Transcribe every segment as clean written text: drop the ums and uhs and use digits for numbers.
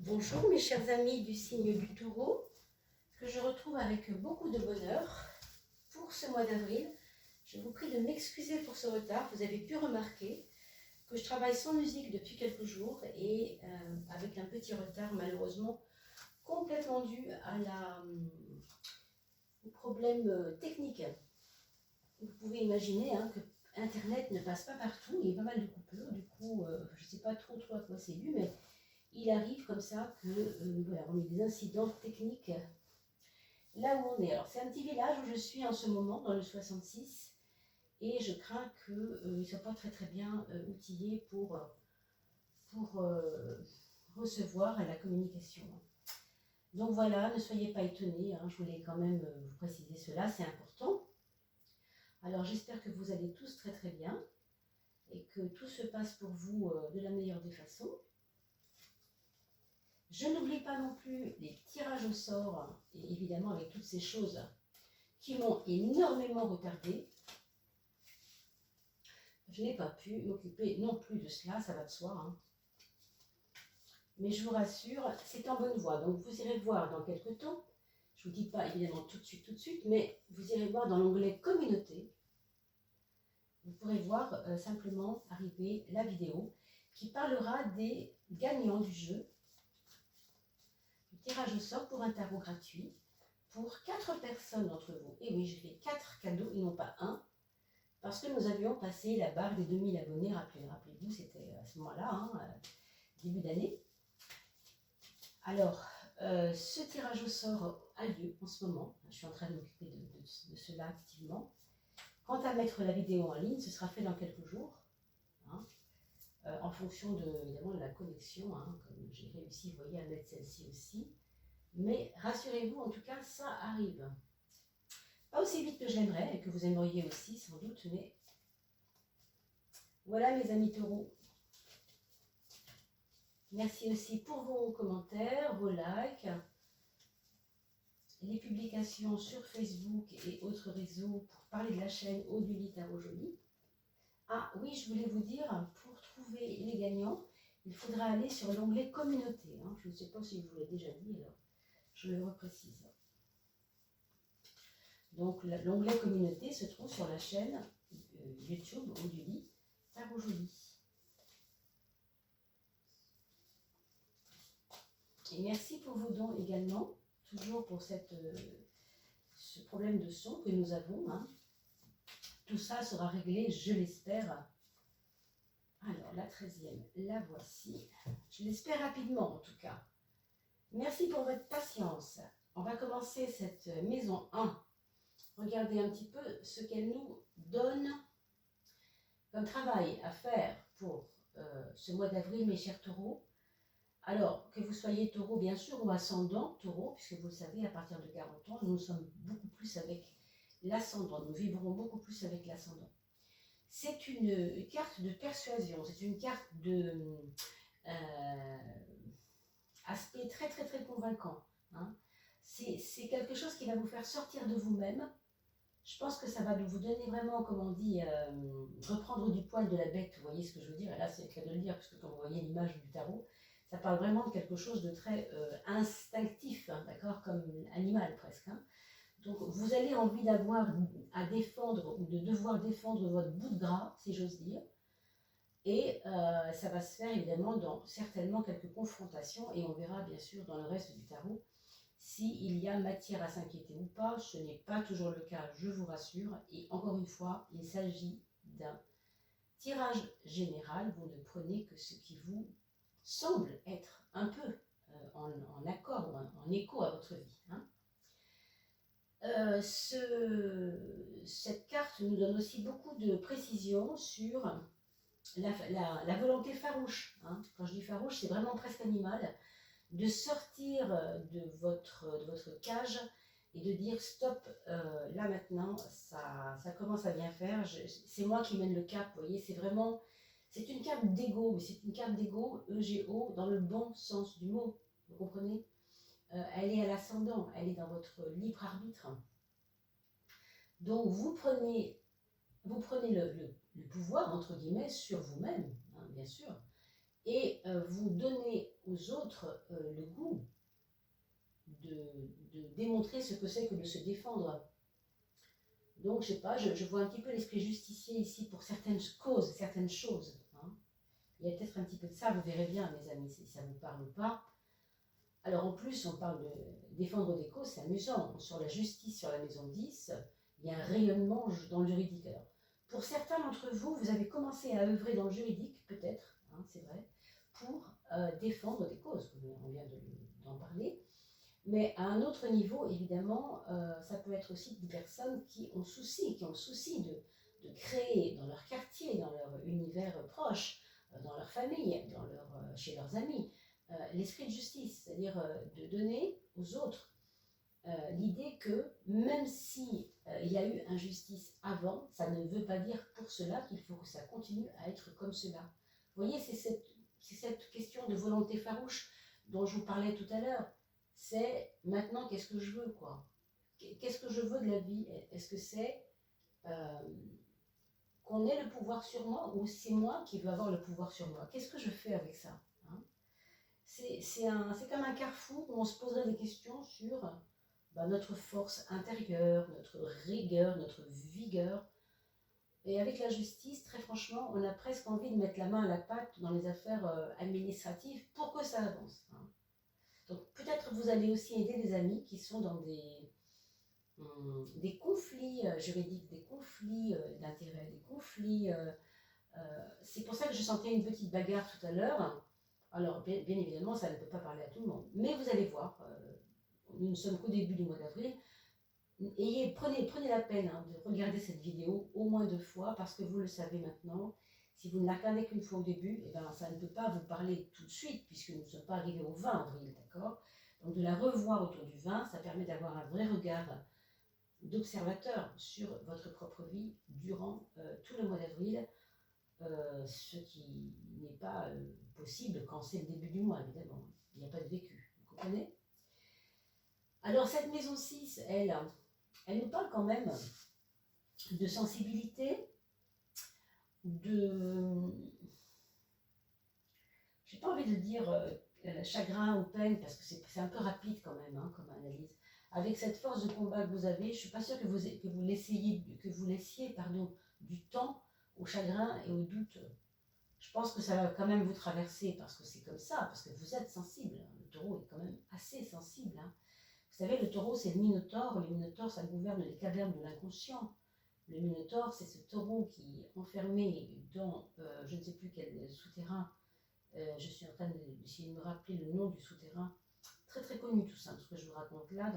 Bonjour mes chers amis du signe du Taureau, que je retrouve avec beaucoup de bonheur pour ce mois d'avril. Je vous prie de m'excuser pour ce retard. Vous avez pu remarquer que je travaille sans musique depuis quelques jours et avec un petit retard malheureusement complètement dû au problème technique. Vous pouvez imaginer que Internet ne passe pas partout, il y a pas mal de coupures, du coup je ne sais pas trop à quoi c'est dû, mais il arrive comme ça que voilà, on ait des incidents techniques là où on est. Alors c'est un petit village où je suis en ce moment, dans le 66, et je crains qu'ils ne soient pas très bien outillés pour recevoir la communication. Donc voilà, ne soyez pas étonnés, je voulais quand même vous préciser cela, c'est important. Alors j'espère que vous allez tous très bien et que tout se passe pour vous de la meilleure des façons. Je n'oublie pas non plus les tirages au sort, et évidemment avec toutes ces choses qui m'ont énormément retardé. Je n'ai pas pu m'occuper non plus de cela, ça va de soi. Mais je vous rassure, c'est en bonne voie. Donc vous irez voir dans quelques temps. Je ne vous dis pas évidemment tout de suite, mais vous irez voir dans l'onglet communauté. Vous pourrez voir simplement arriver la vidéo qui parlera des gagnants du jeu. Tirage au sort pour un tarot gratuit pour 4 personnes d'entre vous. Et oui, j'ai fait 4 cadeaux et non pas un, parce que nous avions passé la barre des 2000 abonnés. Rappelez-vous, c'était à ce moment-là, début d'année. Alors, ce tirage au sort a lieu en ce moment. Je suis en train de m'occuper de cela activement. Quant à mettre la vidéo en ligne, ce sera fait dans quelques jours, en fonction évidemment de la connexion, comme j'ai réussi, vous voyez, à mettre celle-ci aussi. Mais rassurez-vous, en tout cas, ça arrive. Pas aussi vite que j'aimerais, et que vous aimeriez aussi, sans doute, mais voilà mes amis taureaux. Merci aussi pour vos commentaires, vos likes, les publications sur Facebook et autres réseaux pour parler de la chaîne Oduli Tarot Joli. Ah oui, je voulais vous dire, pour trouver les gagnants, il faudra aller sur l'onglet communauté. Je ne sais pas si je vous l'ai déjà dit, alors je le reprécise. Donc l'onglet communauté se trouve sur la chaîne YouTube Oduli Tarot Joli. Et merci pour vos dons également, toujours pour ce problème de son que nous avons. Tout ça sera réglé, je l'espère. Alors la 13e, la voici. Je l'espère rapidement en tout cas. Merci pour votre patience. On va commencer cette maison 1. Regardez un petit peu ce qu'elle nous donne comme travail à faire pour ce mois d'avril, mes chers taureaux. Alors, que vous soyez taureau, bien sûr, ou ascendant taureau, puisque vous le savez, à partir de 40 ans, nous sommes beaucoup plus avec l'ascendant. Nous vibrons beaucoup plus avec l'ascendant. C'est une carte de persuasion, c'est une carte de aspect très convaincant. C'est quelque chose qui va vous faire sortir de vous-même. Je pense que ça va vous donner vraiment, comme on dit, reprendre du poil de la bête. Vous voyez ce que je veux dire? Et là, c'est le cas de le dire, parce que quand vous voyez l'image du tarot, ça parle vraiment de quelque chose de très instinctif, d'accord, comme animal presque. Donc vous allez envie d'avoir à défendre ou de devoir défendre votre bout de gras, si j'ose dire. Et ça va se faire évidemment dans certainement quelques confrontations, et on verra bien sûr dans le reste du tarot s'il y a matière à s'inquiéter ou pas. Ce n'est pas toujours le cas, je vous rassure. Et encore une fois, il s'agit d'un tirage général. Vous ne prenez que ce qui vous semble être un peu en accord ou en écho à votre vie. Cette carte nous donne aussi beaucoup de précisions sur la volonté farouche. Quand je dis farouche, c'est vraiment presque animal, de sortir de votre cage et de dire stop, là maintenant, ça commence à bien faire, c'est moi qui mène le cap, vous voyez, c'est une carte d'ego, mais c'est une carte d'ego, EGO, dans le bon sens du mot, vous comprenez? Elle est à l'ascendant, elle est dans votre libre arbitre. Donc vous prenez le pouvoir, entre guillemets, sur vous-même, bien sûr, et vous donnez aux autres le goût de démontrer ce que c'est que de se défendre. Donc, je sais pas, je vois un petit peu l'esprit justicier ici pour certaines causes, certaines choses. Hein. Il y a peut-être un petit peu de ça, vous verrez bien, mes amis, si ça vous parle ou pas. Alors, en plus, on parle de défendre des causes, c'est amusant. Sur la justice, sur la maison 10, il y a un rayonnement dans le juridique. Alors, pour certains d'entre vous, vous avez commencé à œuvrer dans le juridique, peut-être, hein, c'est vrai, pour défendre des causes, on vient d'en parler. Mais à un autre niveau, évidemment, ça peut être aussi des personnes qui ont le souci de créer dans leur quartier, dans leur univers proche, dans leur famille, chez leurs amis, l'esprit de justice, c'est-à-dire de donner aux autres l'idée que même si il y a eu injustice avant, ça ne veut pas dire pour cela qu'il faut que ça continue à être comme cela. Vous voyez, c'est cette question de volonté farouche dont je vous parlais tout à l'heure. C'est maintenant qu'est-ce que je veux, quoi. Qu'est-ce que je veux de la vie? Est-ce que c'est qu'on ait le pouvoir sur moi ou c'est moi qui veux avoir le pouvoir sur moi? Qu'est-ce que je fais avec ça, hein? C'est comme un carrefour où on se poserait des questions sur notre force intérieure, notre rigueur, notre vigueur. Et avec la justice, très franchement, on a presque envie de mettre la main à la pâte dans les affaires administratives pour que ça avance, hein. Donc peut-être vous allez aussi aider des amis qui sont dans des conflits juridiques, des conflits d'intérêts, des conflits... c'est pour ça que je sentais une petite bagarre tout à l'heure. Alors bien évidemment, ça ne peut pas parler à tout le monde. Mais vous allez voir, nous ne sommes qu'au début du mois d'avril. Prenez la peine de regarder cette vidéo au moins 2 fois parce que vous le savez maintenant. Si vous ne la regardez qu'une fois au début, eh ben, ça ne peut pas vous parler tout de suite puisque nous ne sommes pas arrivés au 20 avril, d'accord? Donc de la revoir autour du 20, ça permet d'avoir un vrai regard d'observateur sur votre propre vie durant tout le mois d'avril, ce qui n'est pas possible quand c'est le début du mois, évidemment. Il n'y a pas de vécu, vous comprenez? Alors cette maison 6, elle nous parle quand même de sensibilité, j'ai pas envie de dire chagrin ou peine, parce que c'est un peu rapide quand même, hein, comme analyse. Avec cette force de combat que vous avez, je suis pas sûre que vous laissiez du temps au chagrin et au doute. Je pense que ça va quand même vous traverser, parce que c'est comme ça, parce que vous êtes sensible. Le taureau est quand même assez sensible, hein. Vous savez, le taureau, c'est le minotaure. Le minotaure, ça gouverne les cavernes de l'inconscient. Le minotaure, c'est ce taureau qui est enfermé dans je ne sais plus quel souterrain. Je suis en train d'essayer de me rappeler le nom du souterrain. Très très connu tout ça, ce que je vous raconte là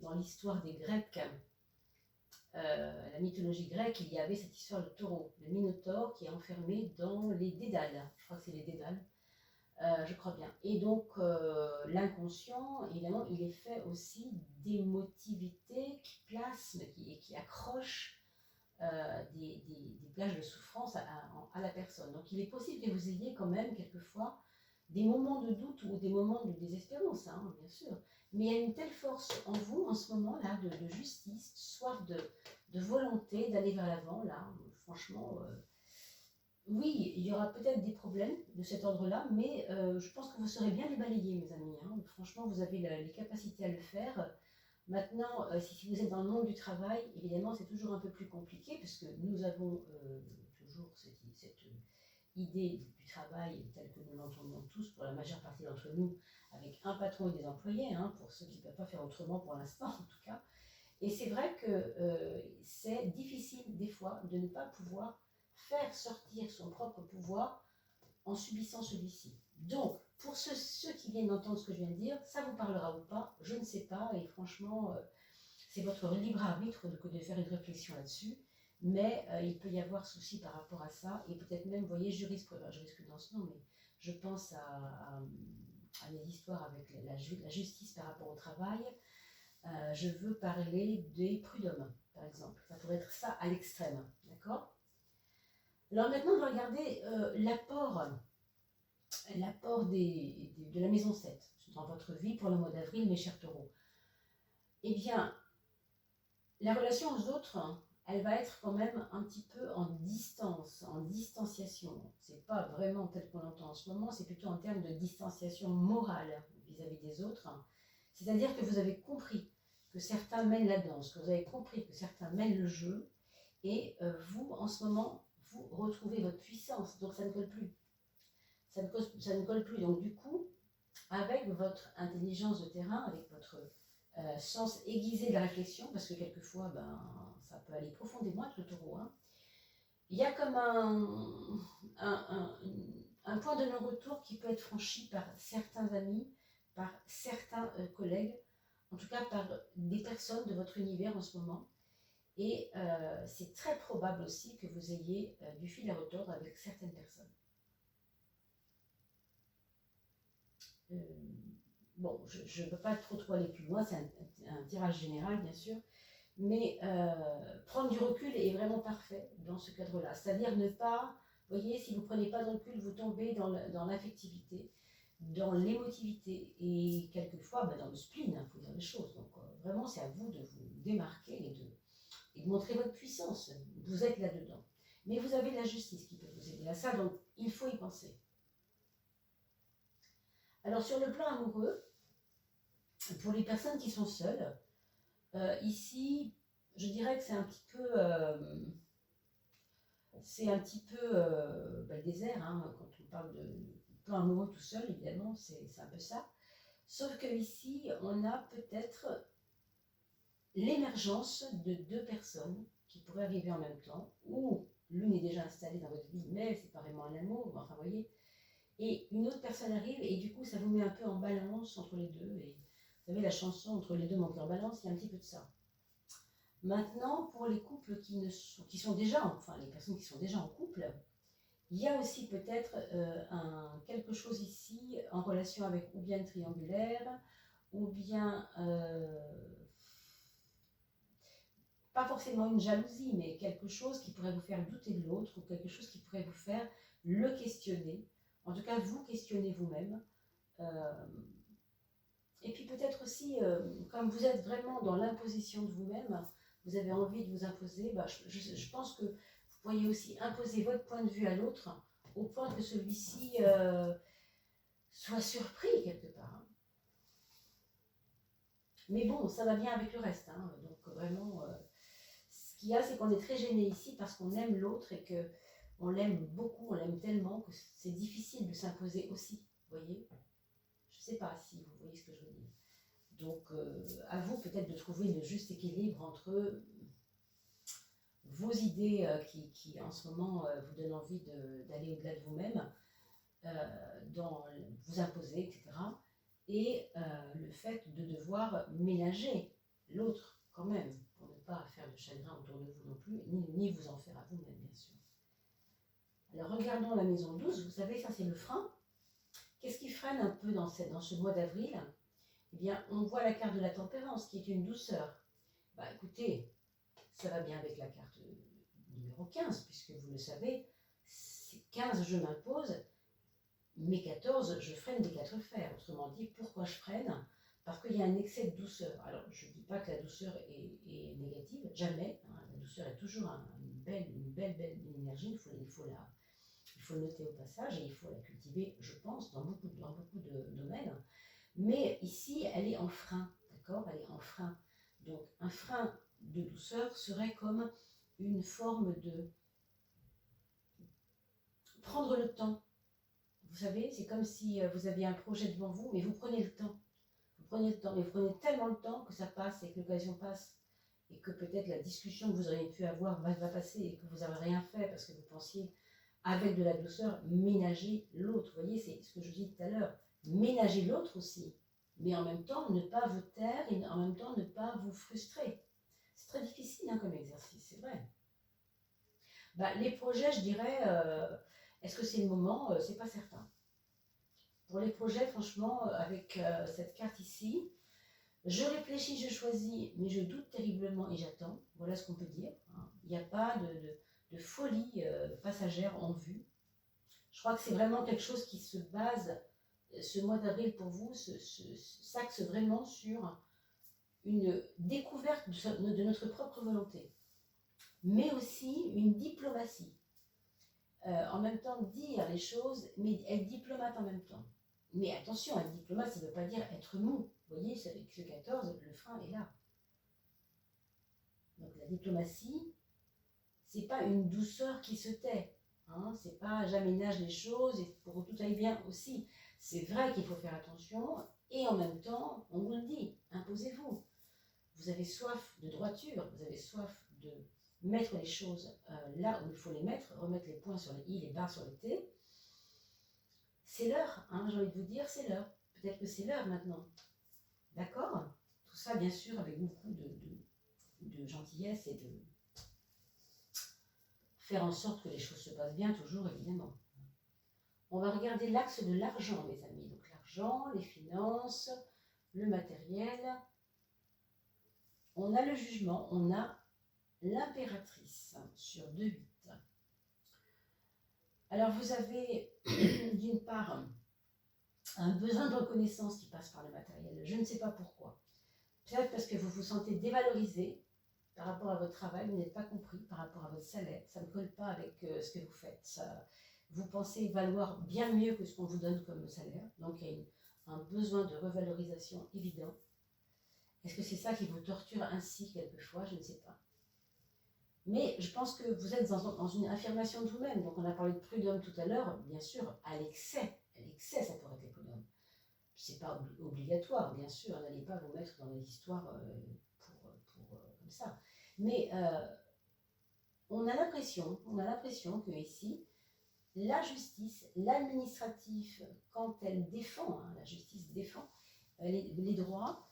dans l'histoire des Grecs. La mythologie grecque, il y avait cette histoire de taureau, le minotaure qui est enfermé dans les Dédales. Je crois que c'est les Dédales. Je crois bien. Et donc, l'inconscient, évidemment, il est fait aussi d'émotivité qui plasme et qui accroche des plages de souffrance à la personne. Donc, il est possible que vous ayez quand même, quelquefois, des moments de doute ou des moments de désespérance, hein, bien sûr. Mais il y a une telle force en vous, en ce moment-là, de justice, soif de volonté d'aller vers l'avant, là, franchement... oui, il y aura peut-être des problèmes de cet ordre-là, mais je pense que vous saurez bien les balayer, mes amis, hein. Franchement, vous avez les capacités à le faire. Maintenant, si vous êtes dans le monde du travail, évidemment, c'est toujours un peu plus compliqué, parce que nous avons toujours cette idée du travail tel que nous l'entendons tous, pour la majeure partie d'entre nous, avec un patron et des employés, hein, pour ceux qui ne peuvent pas faire autrement pour l'instant, en tout cas. Et c'est vrai que c'est difficile, des fois, de ne pas pouvoir faire sortir son propre pouvoir en subissant celui-ci. Donc, pour ceux qui viennent d'entendre ce que je viens de dire, ça vous parlera ou pas, je ne sais pas, et franchement, c'est votre libre arbitre que de faire une réflexion là-dessus, mais il peut y avoir souci par rapport à ça, et peut-être même, vous voyez, jurisprudence, non, mais je pense à des histoires avec la justice par rapport au travail. Je veux parler des prud'hommes, par exemple. Ça pourrait être ça à l'extrême, d'accord? Alors maintenant, on va regarder l'apport de la maison 7 dans votre vie pour le mois d'avril, mes chers taureaux. Eh bien, la relation aux autres, elle va être quand même un petit peu en distance, en distanciation. C'est pas vraiment tel qu'on l'entend en ce moment, c'est plutôt en termes de distanciation morale vis-à-vis des autres. C'est-à-dire que vous avez compris que certains mènent la danse, que vous avez compris que certains mènent le jeu, et vous, en ce moment, vous retrouvez votre puissance, donc ça ne colle plus. Ça ne colle plus, donc du coup, avec votre intelligence de terrain, avec votre sens aiguisé de la réflexion, parce que quelquefois, ça peut aller profondément avec le taureau, hein. Il y a comme un point de non-retour qui peut être franchi par certains amis, par certains collègues, en tout cas par des personnes de votre univers en ce moment. Et c'est très probable aussi que vous ayez du fil à retordre avec certaines personnes. Bon, je ne peux pas trop aller plus loin, c'est un tirage général bien sûr, mais prendre du recul est vraiment parfait dans ce cadre-là. C'est-à-dire ne pas, vous voyez, si vous ne prenez pas de recul, vous tombez dans l'affectivité, dans l'émotivité et quelquefois dans le spleen, il faut dire les choses. Donc vraiment, c'est à vous de vous démarquer et de montrer votre puissance. Vous êtes là-dedans. Mais vous avez la justice qui peut vous aider à ça, donc il faut y penser. Alors sur le plan amoureux, pour les personnes qui sont seules, ici, je dirais que c'est un petit peu, le désert, hein, quand on parle de plan amoureux tout seul, évidemment, c'est un peu ça. Sauf que ici, on a peut-être l'émergence de deux personnes qui pourraient arriver en même temps, ou l'une est déjà installée dans votre vie, mais c'est pas vraiment un amour, enfin, vous voyez, et une autre personne arrive, et du coup, ça vous met un peu en balance entre les deux, et vous savez, la chanson Entre les deux, mon cœur balance, il y a un petit peu de ça. Maintenant, pour les couples qui sont déjà, enfin les personnes qui sont déjà en couple, il y a aussi peut-être quelque chose ici en relation avec ou bien le triangulaire, ou bien, pas forcément une jalousie, mais quelque chose qui pourrait vous faire douter de l'autre, ou quelque chose qui pourrait vous faire le questionner. En tout cas, vous questionner vous-même. Et puis peut-être aussi, comme vous êtes vraiment dans l'imposition de vous-même, vous avez envie de vous imposer, je pense que vous pourriez aussi imposer votre point de vue à l'autre, au point que celui-ci soit surpris quelque part. Hein. Mais bon, ça va bien avec le reste. Hein. Donc vraiment, ce qu'il y a, c'est qu'on est très gêné ici parce qu'on aime l'autre et qu'on l'aime beaucoup, on l'aime tellement que c'est difficile de s'imposer aussi, vous voyez. Je ne sais pas si vous voyez ce que je veux dire. Donc, à vous peut-être de trouver le juste équilibre entre vos idées qui en ce moment vous donnent envie d'aller au-delà de vous-même, dans vous imposer, etc. Et le fait de devoir ménager l'autre quand même, pour ne pas faire de chagrin autour de vous non plus, ni vous en faire à vous-même, bien sûr. Alors, regardons la maison 12, vous savez, ça c'est le frein. Qu'est-ce qui freine un peu dans ce mois d'avril ? Eh bien, on voit la carte de la tempérance, qui est une douceur. Écoutez, ça va bien avec la carte numéro 15, puisque vous le savez, 15, je m'impose, mais 14, je freine des 4 fers. Autrement dit, pourquoi je freine ? Parce qu'il y a un excès de douceur. Alors, je ne dis pas que la douceur est négative, jamais. Hein, la douceur est toujours une belle énergie, il faut le noter au passage, et il faut la cultiver, je pense, dans beaucoup de domaines. Mais ici, elle est en frein, d'accord ? Elle est en frein. Donc, un frein de douceur serait comme une forme de prendre le temps. Vous savez, c'est comme si vous aviez un projet devant vous, mais vous prenez le temps. Vous prenez le temps, mais vous prenez tellement le temps que ça passe et que l'occasion passe. Et que peut-être la discussion que vous auriez pu avoir va passer et que vous n'avez rien fait parce que vous pensiez, avec de la douceur, ménager l'autre. Vous voyez, c'est ce que je dis tout à l'heure. Ménager l'autre aussi. Mais en même temps, ne pas vous taire et en même temps, ne pas vous frustrer. C'est très difficile comme exercice, c'est vrai. Les projets, je dirais, est-ce que c'est le moment ? C'est pas certain. Pour les projets, franchement, avec cette carte ici, je réfléchis, je choisis, mais je doute terriblement et j'attends. Voilà ce qu'on peut dire. Hein. Il n'y a pas de folie passagère en vue. Je crois que c'est vraiment quelque chose qui se base, ce mois d'avril pour vous, s'axe vraiment sur une découverte de notre propre volonté. mais aussi une diplomatie. En même temps, dire les choses, mais être diplomate en même temps. Mais attention, être diplomate, ça ne veut pas dire être mou. Vous voyez, avec ce 14, le frein est là. Donc la diplomatie, c'est pas une douceur qui se tait. Hein, c'est pas j'aménage les choses et pour que tout aille bien aussi. C'est vrai qu'il faut faire attention et en même temps, on vous le dit, imposez-vous. Vous avez soif de droiture, vous avez soif de mettre les choses là où il faut les mettre, remettre les points sur les i, les barres sur les t. C'est l'heure, hein, j'ai envie de vous dire, c'est l'heure. Peut-être que c'est l'heure maintenant. D'accord? Tout ça, bien sûr, avec beaucoup de gentillesse et de faire en sorte que les choses se passent bien, toujours, évidemment. On va regarder l'axe de l'argent, mes amis. Donc l'argent, les finances, le matériel. On a le jugement, on a l'impératrice sur 2,8. Alors vous avez d'une part un besoin de reconnaissance qui passe par le matériel. Je ne sais pas pourquoi. Peut-être parce que vous vous sentez dévalorisé par rapport à votre travail, vous n'êtes pas compris par rapport à votre salaire. Ça ne colle pas avec ce que vous faites. Vous pensez valoir bien mieux que ce qu'on vous donne comme salaire. Donc il y a un besoin de revalorisation évident. Est-ce que c'est ça qui vous torture ainsi quelquefois? Je ne sais pas. Mais je pense que vous êtes dans une affirmation de vous-même. Donc on a parlé de prud'homme tout à l'heure, bien sûr, à l'excès. À l'excès, ça pourrait être les prud'hommes. C'est pas obligatoire, bien sûr, n'allez pas vous mettre dans des histoires comme ça. Mais on a l'impression que ici, la justice, l'administratif, quand elle défend, hein, la justice défend les droits,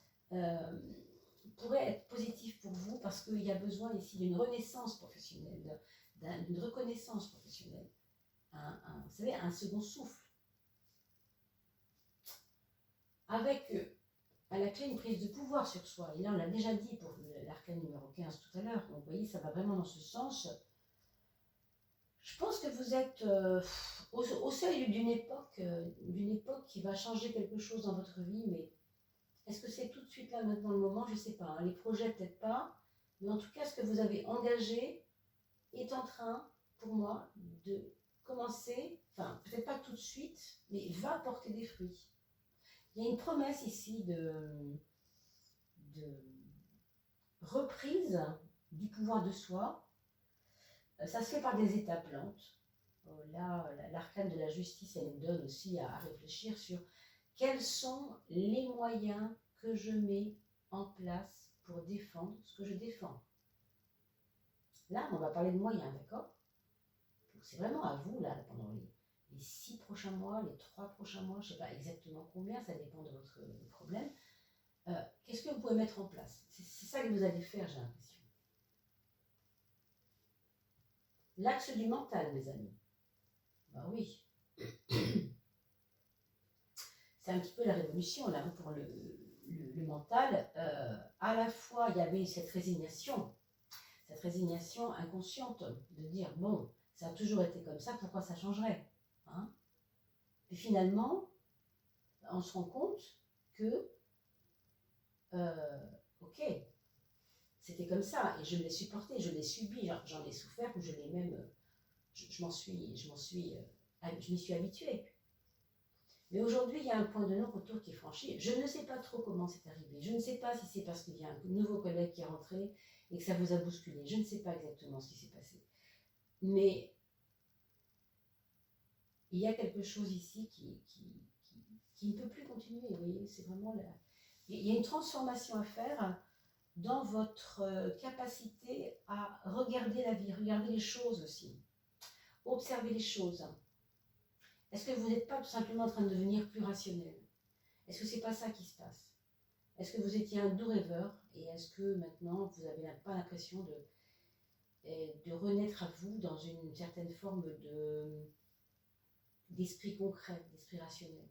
pourrait être positif pour vous parce qu'il y a besoin ici d'une renaissance professionnelle, d'une reconnaissance professionnelle, vous savez, un second souffle. Avec à la clé une prise de pouvoir sur soi. Et là, on l'a déjà dit pour l'arcane numéro 15 tout à l'heure. Donc, vous voyez, ça va vraiment dans ce sens. Je pense que vous êtes au seuil d'une époque qui va changer quelque chose dans votre vie, mais est-ce que c'est tout de suite là, maintenant, le moment? Je ne sais pas. Hein. Les projets, peut-être pas. Mais en tout cas, ce que vous avez engagé est en train, pour moi, de commencer, enfin, peut-être pas tout de suite, mais va porter des fruits. Il y a une promesse ici de reprise du pouvoir de soi. Ça se fait par des étapes lentes. Là, l'arcane de la justice, elle nous donne aussi à réfléchir sur quels sont les moyens que je mets en place pour défendre ce que je défends. Là, on va parler de moyens, d'accord? C'est vraiment à vous, là, pendant les 6 prochains mois, les 3 prochains mois, je ne sais pas exactement combien, ça dépend de votre problème. Qu'est-ce que vous pouvez mettre en place? C'est ça que vous allez faire, j'ai l'impression. L'axe du mental, mes amis. Ben oui. C'est un petit peu la révolution, là, pour le mental. À la fois, il y avait cette résignation inconsciente de dire, bon, ça a toujours été comme ça, pourquoi ça changerait, hein? Et finalement, on se rend compte que, ok, c'était comme ça, et je l'ai supporté, je l'ai subi, j'en ai souffert, ou je l'ai même, je m'y suis habituée. Mais aujourd'hui, il y a un point de non-retour qui est franchi. Je ne sais pas trop comment c'est arrivé. Je ne sais pas si c'est parce qu'il y a un nouveau collègue qui est rentré et que ça vous a bousculé. Je ne sais pas exactement ce qui s'est passé. Mais il y a quelque chose ici qui ne peut plus continuer. Vous voyez, c'est vraiment là. Il y a une transformation à faire dans votre capacité à regarder la vie, regarder les choses aussi, observer les choses. Est-ce que vous n'êtes pas tout simplement en train de devenir plus rationnel? Est-ce que c'est pas ça qui se passe? Est-ce que vous étiez un doux rêveur et est-ce que maintenant vous n'avez pas l'impression de renaître à vous dans une certaine forme d'esprit concret, d'esprit rationnel?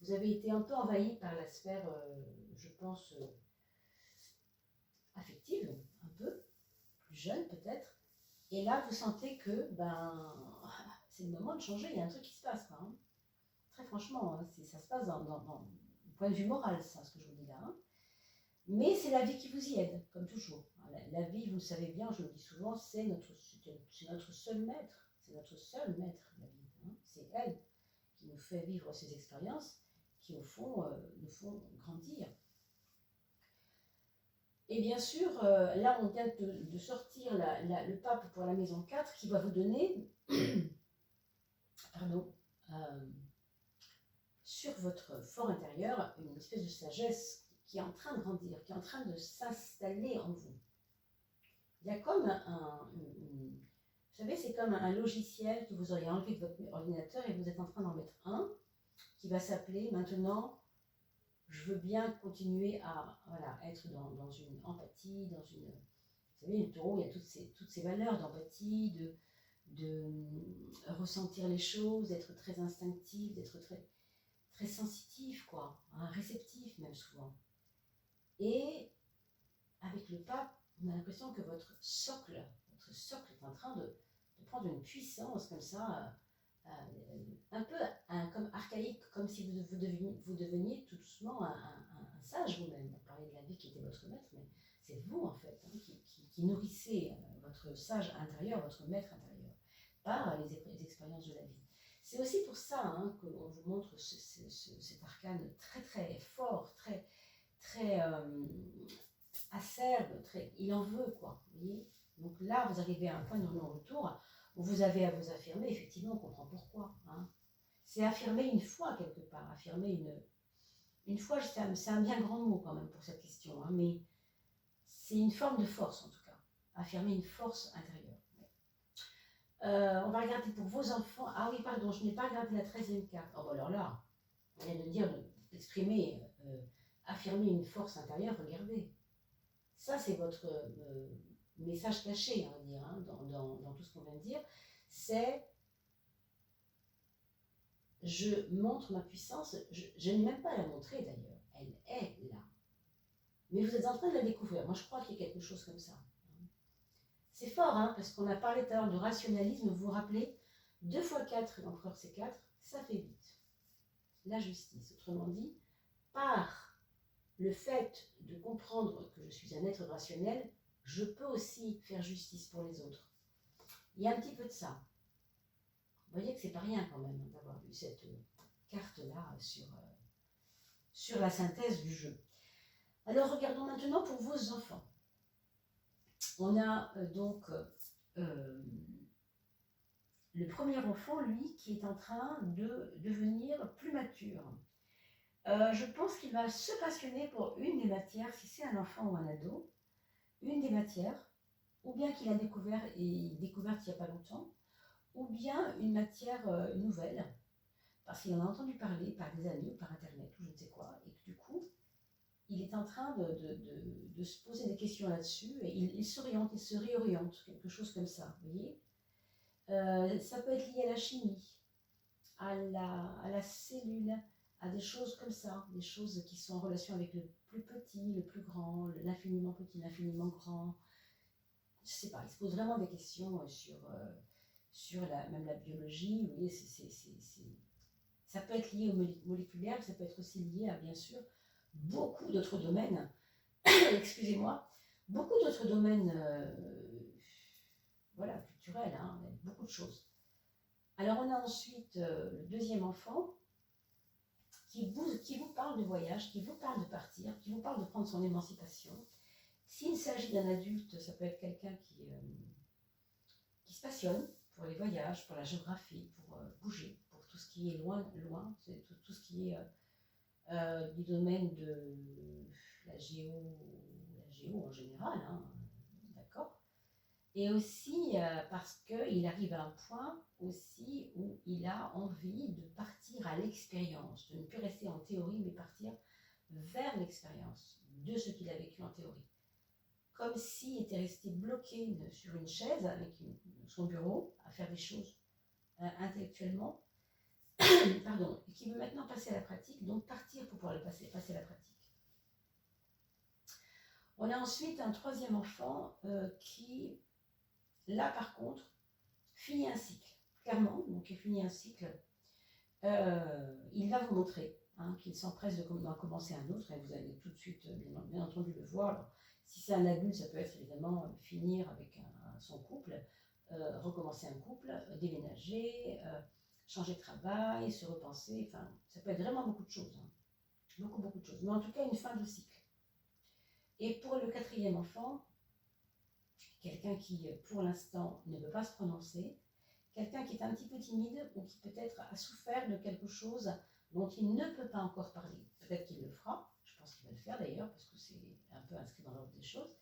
Vous avez été un peu envahi par la sphère, je pense, affective, un peu, plus jeune peut-être. Et là, vous sentez que c'est le moment de changer, il y a un truc qui se passe. Hein. Très franchement, ça se passe dans point de vue moral, ça, ce que je vous dis là. Hein. Mais c'est la vie qui vous y aide, comme toujours. La vie, vous le savez bien, je le dis souvent, c'est notre seul maître. C'est notre seul maître, la vie. Hein. C'est elle qui nous fait vivre ces expériences qui, au fond, nous font grandir. Et bien sûr, là, on vient de sortir le pape pour la maison 4 qui va vous donner pardon, sur votre fort intérieur une espèce de sagesse qui est en train de grandir, qui est en train de s'installer en vous. Il y a comme vous savez, c'est comme un logiciel que vous auriez enlevé de votre ordinateur et vous êtes en train d'en mettre un qui va s'appeler maintenant, je veux bien continuer à être dans une empathie, dans une... Vous savez, le taureau, il y a toutes ces valeurs d'empathie, de ressentir les choses, d'être très instinctif, d'être très sensitif, quoi, hein, réceptif même souvent. Et avec le pape, on a l'impression que votre socle est en train de prendre une puissance comme ça, un peu comme archaïque, comme si vous deveniez tout doucement un sage vous-même. Vous parlez de la vie qui était votre maître, mais c'est vous en fait hein, qui nourrissez votre sage intérieur, votre maître intérieur, par les expériences de la vie. C'est aussi pour ça hein, qu'on vous montre cet arcane très très fort, très acerbe, il en veut quoi. Vous voyez. Donc là, vous arrivez à un point de non-retour où vous avez à vous affirmer, effectivement, on comprend pourquoi. Hein. C'est affirmer une foi quelque part, affirmer une foi, c'est un bien grand mot quand même pour cette question, hein, mais c'est une forme de force en tout cas, affirmer une force intérieure. On va regarder pour vos enfants. Ah oui, pardon, je n'ai pas regardé la 13e carte. Oh, bah alors là, on vient de dire d'exprimer, affirmer une force intérieure, regardez. Ça, c'est votre message caché, on va dire, hein, dans tout ce qu'on vient de dire. C'est je montre ma puissance, je n'ai même pas à la montrer d'ailleurs, elle est là. Mais vous êtes en train de la découvrir. Moi, je crois qu'il y a quelque chose comme ça. C'est fort, hein, parce qu'on a parlé tout à l'heure de rationalisme, vous vous rappelez, 2 x 4, l'empereur c'est 4, ça fait 8. La justice, autrement dit, par le fait de comprendre que je suis un être rationnel, je peux aussi faire justice pour les autres. Il y a un petit peu de ça. Vous voyez que c'est pas rien quand même hein, d'avoir vu cette carte-là sur la synthèse du jeu. Alors regardons maintenant pour vos enfants. On a donc le premier enfant, lui, qui est en train de devenir plus mature. Je pense qu'il va se passionner pour une des matières, si c'est un enfant ou un ado, une des matières, ou bien qu'il a découverte il n'y a pas longtemps, ou bien une matière nouvelle, parce qu'il en a entendu parler par des amis ou par internet ou je ne sais quoi, et que du coup, il est en train de se poser des questions là-dessus, et il s'oriente, il se réoriente, quelque chose comme ça, vous voyez. Ça peut être lié à la chimie, à la cellule, à des choses comme ça, des choses qui sont en relation avec le plus petit, le plus grand, l'infiniment petit, l'infiniment grand. Je ne sais pas, il se pose vraiment des questions sur même la biologie, vous voyez, ça peut être lié au moléculaire, ça peut être aussi lié à, bien sûr, beaucoup d'autres domaines, excusez-moi, beaucoup d'autres domaines culturels, hein, beaucoup de choses. Alors on a ensuite le deuxième enfant qui vous parle de voyage, qui vous parle de partir, qui vous parle de prendre son émancipation. S'il s'agit d'un adulte, ça peut être quelqu'un qui se passionne pour les voyages, pour la géographie, pour bouger, pour tout ce qui est loin, c'est tout ce qui est du domaine de la géo en général, hein, d'accord. Et aussi parce qu'il arrive à un point aussi où il a envie de partir à l'expérience, de ne plus rester en théorie, mais partir vers l'expérience de ce qu'il a vécu en théorie. Comme s'il était resté bloqué sur une chaise avec son bureau à faire des choses intellectuellement, pardon, et qui veut maintenant passer à la pratique, donc partir pour pouvoir passer à la pratique. On a ensuite un troisième enfant qui, là par contre, finit un cycle, clairement, donc il finit un cycle, il va vous montrer, hein, qu'il s'empresse d'en commencer un autre, et vous allez tout de suite, bien entendu, le voir. Alors, si c'est un adulte, ça peut être évidemment finir avec son couple, recommencer un couple, déménager, changer de travail, se repenser, enfin, ça peut être vraiment beaucoup de choses, hein. Beaucoup de choses. Mais en tout cas, une fin de cycle. Et pour le quatrième enfant, quelqu'un qui, pour l'instant, ne veut pas se prononcer, quelqu'un qui est un petit peu timide ou qui peut-être a souffert de quelque chose dont il ne peut pas encore parler. Peut-être qu'il le fera, je pense qu'il va le faire d'ailleurs, parce que c'est un peu inscrit dans l'ordre des choses.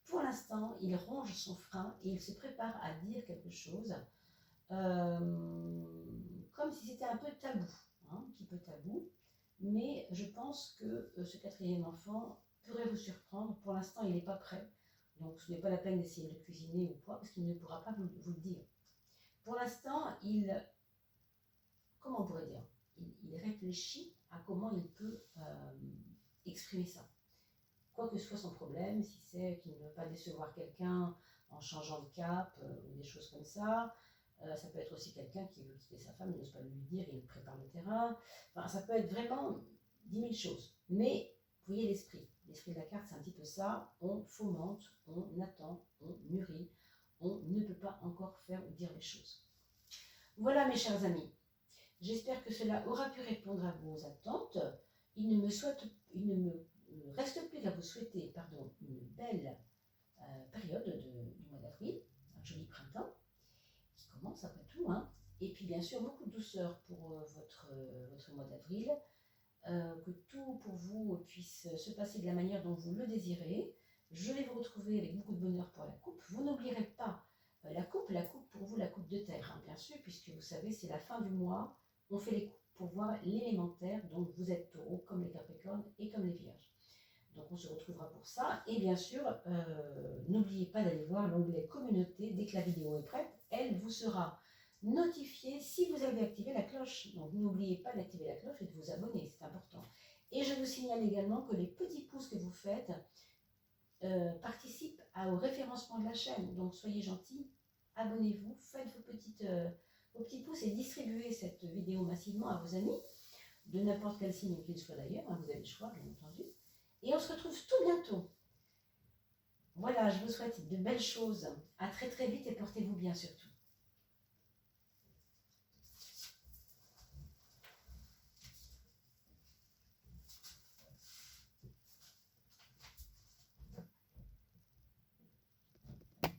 Pour l'instant, il ronge son frein et il se prépare à dire quelque chose, comme si c'était un peu tabou, hein, un petit peu tabou. Mais je pense que ce quatrième enfant pourrait vous surprendre. Pour l'instant, il n'est pas prêt. Donc, ce n'est pas la peine d'essayer de le cuisiner ou quoi, parce qu'il ne pourra pas vous le dire. Pour l'instant, comment on pourrait dire, il réfléchit à comment il peut exprimer ça. Quoi que soit son problème, si c'est qu'il ne veut pas décevoir quelqu'un en changeant de cap ou des choses comme ça. Ça peut être aussi quelqu'un qui veut quitter sa femme, il n'ose pas lui dire, il prépare le terrain. Enfin, ça peut être vraiment 10 000 choses. Mais vous voyez l'esprit. L'esprit de la carte, c'est un petit peu ça. On fomente, on attend, on mûrit. On ne peut pas encore faire ou dire les choses. Voilà mes chers amis. J'espère que cela aura pu répondre à vos attentes. Il ne me reste plus qu'à vous souhaiter une belle période du mois d'avril, un joli printemps qui commence après tout, hein. Et puis bien sûr beaucoup de douceur pour votre mois d'avril, que tout pour vous puisse se passer de la manière dont vous le désirez. Je vais vous retrouver avec beaucoup de bonheur pour la coupe. Vous n'oublierez pas la coupe pour vous, la coupe de terre, hein, bien sûr, puisque vous savez, c'est la fin du mois, on fait les coupes pour voir l'élémentaire, donc vous êtes taureau comme les capricornes et comme les vierges. Donc on se retrouvera pour ça. Et bien sûr, n'oubliez pas d'aller voir l'onglet communauté. Dès que la vidéo est prête, elle vous sera notifiée si vous avez activé la cloche. Donc n'oubliez pas d'activer la cloche et de vous abonner, c'est important. Et je vous signale également que les petits pouces que vous faites participent au référencement de la chaîne. Donc soyez gentils, abonnez-vous, faites vos petits pouces et distribuez cette vidéo massivement à vos amis, de n'importe quel signe qu'il soit d'ailleurs, hein, vous avez le choix bien entendu. Et on se retrouve tout bientôt. Voilà, je vous souhaite de belles choses. À très très vite et portez-vous bien surtout.